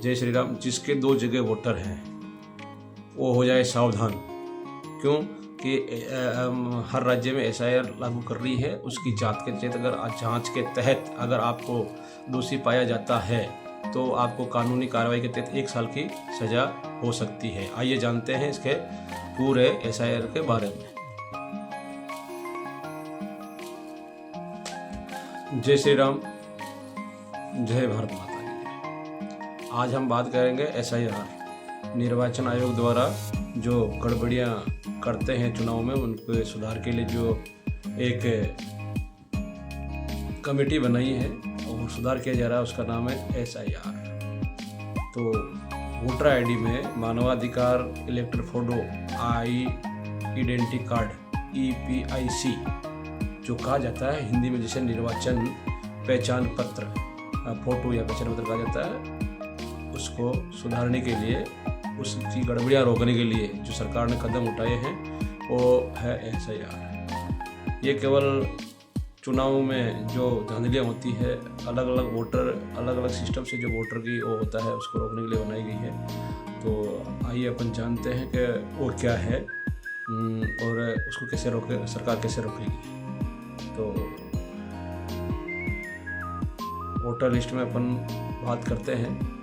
जय श्री राम, जिसके 2 जगह वोटर हैं वो हो जाए सावधान। क्यों कि हर राज्य में SIR लागू कर रही है। उसकी जांच के तहत अगर आपको दोषी पाया जाता है तो आपको कानूनी कार्रवाई के तहत 1 साल की सज़ा हो सकती है। आइए जानते हैं इसके पूरे SIR के बारे में। जय श्री राम, जय भारत माता की। आज हम बात करेंगे SIR, निर्वाचन आयोग द्वारा जो गड़बड़ियाँ करते हैं चुनाव में उनके सुधार के लिए जो एक कमेटी बनाई है और सुधार किया जा रहा है, उसका नाम है SIR। तो वोटर ID में मानवाधिकार इलेक्टर फोटो आइडेंटिटी कार्ड EPIC जो कहा जाता है हिंदी में, जिसे निर्वाचन पहचान पत्र फोटो या पहचान पत्र कहा जाता है, उसको सुधारने के लिए, उसकी गड़बड़ियाँ रोकने के लिए जो सरकार ने कदम उठाए हैं वो है SIR। ये केवल चुनाव में जो धांधलियाँ होती है, अलग अलग वोटर अलग अलग सिस्टम से जो वोटर की वो होता है, उसको रोकने के लिए बनाई गई है। तो आइए अपन जानते हैं कि वो क्या है और उसको कैसे रोके, सरकार कैसे रोकेगी। तो वोटर लिस्ट में अपन बात करते हैं।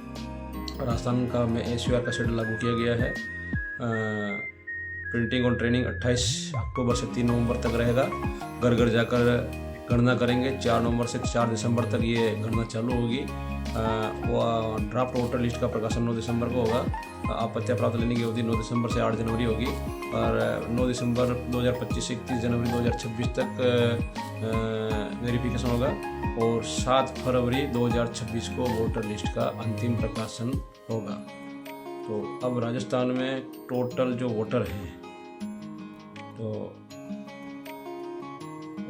राजस्थान का में SUR का शेड्यूल लागू किया गया है। प्रिंटिंग और ट्रेनिंग 28 अक्टूबर से 3 नवंबर तक रहेगा। घर घर जाकर गणना करेंगे। 4 नवंबर से 4 दिसंबर तक ये गणना चालू होगी। वो ड्राफ्ट वोटर लिस्ट का प्रकाशन 9 दिसंबर को होगा। आपत्तियाँ प्राप्त लेने की अवधि 9 दिसंबर से 8 जनवरी होगी और 9 दिसंबर 2025 से 31 जनवरी 2026 तक वेरिफिकेशन होगा और 7 फरवरी 2026 को वोटर लिस्ट का अंतिम प्रकाशन होगा। तो अब राजस्थान में टोटल जो वोटर हैं, तो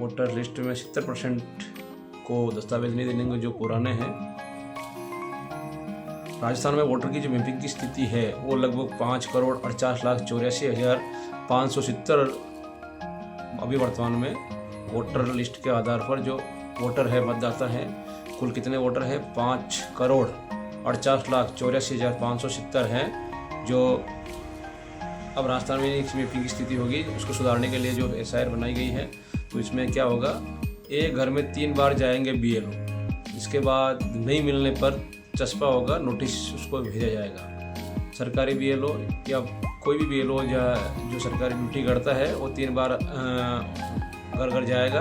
वोटर लिस्ट में 70% को दस्तावेज नहीं देने जो पुराने हैं। राजस्थान में वोटर की जो मैपिंग की स्थिति है वो लगभग 5,48,84,570 अभी वर्तमान में वोटर लिस्ट के आधार पर जो वोटर है, मतदाता है, कुल कितने वोटर हैं 5,48,84,570 हैं। जो अब राजस्थान में इस मैपिंग की स्थिति होगी, उसको सुधारने के लिए जो SIR बनाई गई है, तो इसमें क्या होगा, एक घर में 3 बार जाएंगे BLO। इसके बाद नहीं मिलने पर चस्पा होगा, नोटिस उसको भेजा जाएगा। सरकारी BLO या कोई भी BLO जो सरकारी ड्यूटी करता है वो 3 बार घर घर जाएगा,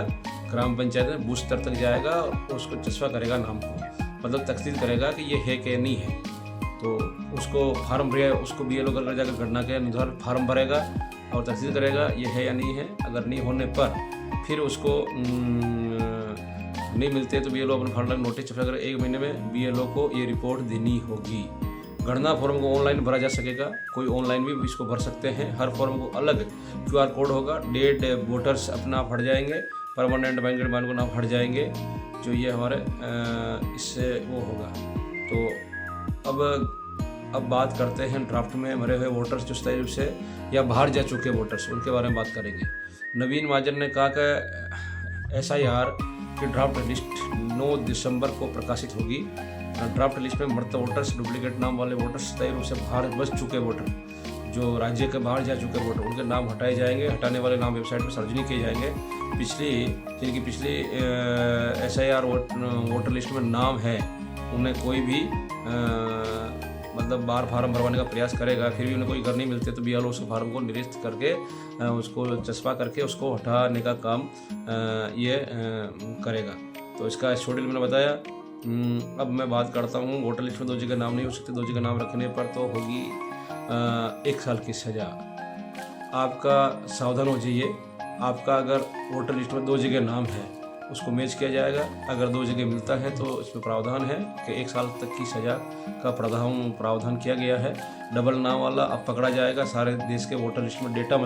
ग्राम पंचायत में बूथ स्तर तक जाएगा, उसको चस्पा करेगा नाम को, मतलब तस्दीक करेगा कि ये है कि नहीं है। तो उसको फार्म भरेगा, उसको BLO घर घर जाकर गणना के अनुसार फार्म भरेगा और तस्दीक करेगा ये है या नहीं है। अगर नहीं होने पर फिर उसको नहीं मिलते तो BLO अपना फार्म नोटिस छपा कर 1 महीने में BLO को ये रिपोर्ट देनी होगी। गणना फॉर्म को ऑनलाइन भरा जा सकेगा, कोई ऑनलाइन भी इसको भर सकते हैं। हर फॉर्म को अलग QR कोड होगा। डेड वोटर्स अपना हट जाएंगे, परमानेंट बैंकेट मान को नाम हट जाएंगे, जो ये हमारे इससे वो होगा। तो अब बात करते हैं ड्राफ्ट में मरे हुए वोटर्स जो स्थायी रूप से या बाहर जा चुके वोटर्स, उनके बारे में बात करेंगे। नवीन महाजन ने कहा कि SIR की ड्राफ्ट लिस्ट 9 दिसंबर को प्रकाशित होगी। ड्राफ्ट लिस्ट में मृत वोटर्स, डुप्लीकेट नाम वाले वोटर्स, स्थायी रूप से बाहर बस चुके वोटर, जो राज्य के बाहर जा चुके वोटर, उनके नाम हटाए जाएंगे। हटाने वाले नाम वेबसाइट पर सार्वजनिक किए जाएंगे। जिनकी पिछली SIR वोटर लिस्ट में नाम है, उन्हें कोई भी मतलब बार फार्म भरवाने का प्रयास करेगा, फिर भी उन्हें कोई घर नहीं मिलते तो BLO उस फार्म को निरस्त करके उसको चस्पा करके उसको हटाने का काम ये करेगा। तो इसका शेड्यूल मैंने बताया। अब मैं बात करता हूँ, वोटर लिस्ट में 2 जगह नाम नहीं हो सकते। 2 जगह नाम रखने पर तो होगी 1 साल की सज़ा। आपका सावधान हो जाइए। आपका अगर वोटर लिस्ट में 2 जगह नाम है उसको मैच किया जाएगा। अगर 2 जगह मिलता है तो इसमें प्रावधान है कि 1 साल तक की सज़ा का प्रावधान किया गया है। डबल नाम वाला अब पकड़ा जाएगा। सारे देश के वोटर लिस्ट में डेटा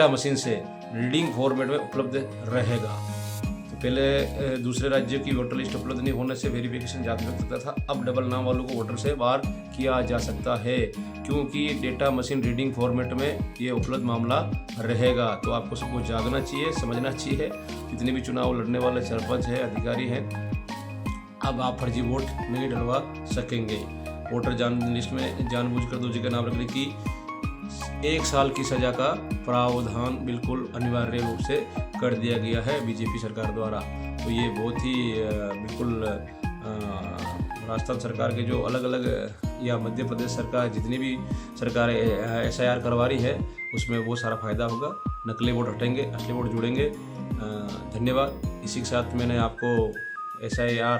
मशीन से रीडिंग फॉर्मेट में उपलब्ध रहेगा। तो पहले दूसरे राज्यों की वोटर लिस्ट उपलब्ध नहीं होने से वेरिफिकेशन जारी रख सकता था, अब डबल नाम वालों को वोटर से बाहर किया जा सकता है, क्योंकि डेटा मशीन रीडिंग फॉर्मेट में ये उपलब्ध मामला रहेगा। तो आपको सबको जागना चाहिए, समझना चाहिए। जितने भी चुनाव लड़ने वाले सरपंच हैं, अधिकारी हैं, अब आप फर्जी वोट नहीं डलवा सकेंगे। वोटर लिस्ट में जानबूझकर 2 जगह नाम रखने की 1 साल की सज़ा का प्रावधान बिल्कुल अनिवार्य रूप से कर दिया गया है बीजेपी सरकार द्वारा। तो ये बहुत ही बिल्कुल राजस्थान सरकार के जो अलग अलग या मध्य प्रदेश सरकार जितनी भी सरकारें SIR करवा रही है उसमें वो सारा फ़ायदा होगा। नकली वोट हटेंगे, असली वोट जुड़ेंगे। धन्यवाद। इसी के साथ मैंने आपको SIR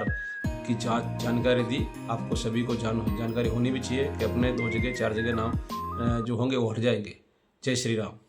की जानकारी दी। आपको सभी को जानकारी होनी भी चाहिए कि अपने 2 जगह 4 जगह नाम जो होंगे वो हट जाएंगे। जय श्री राम।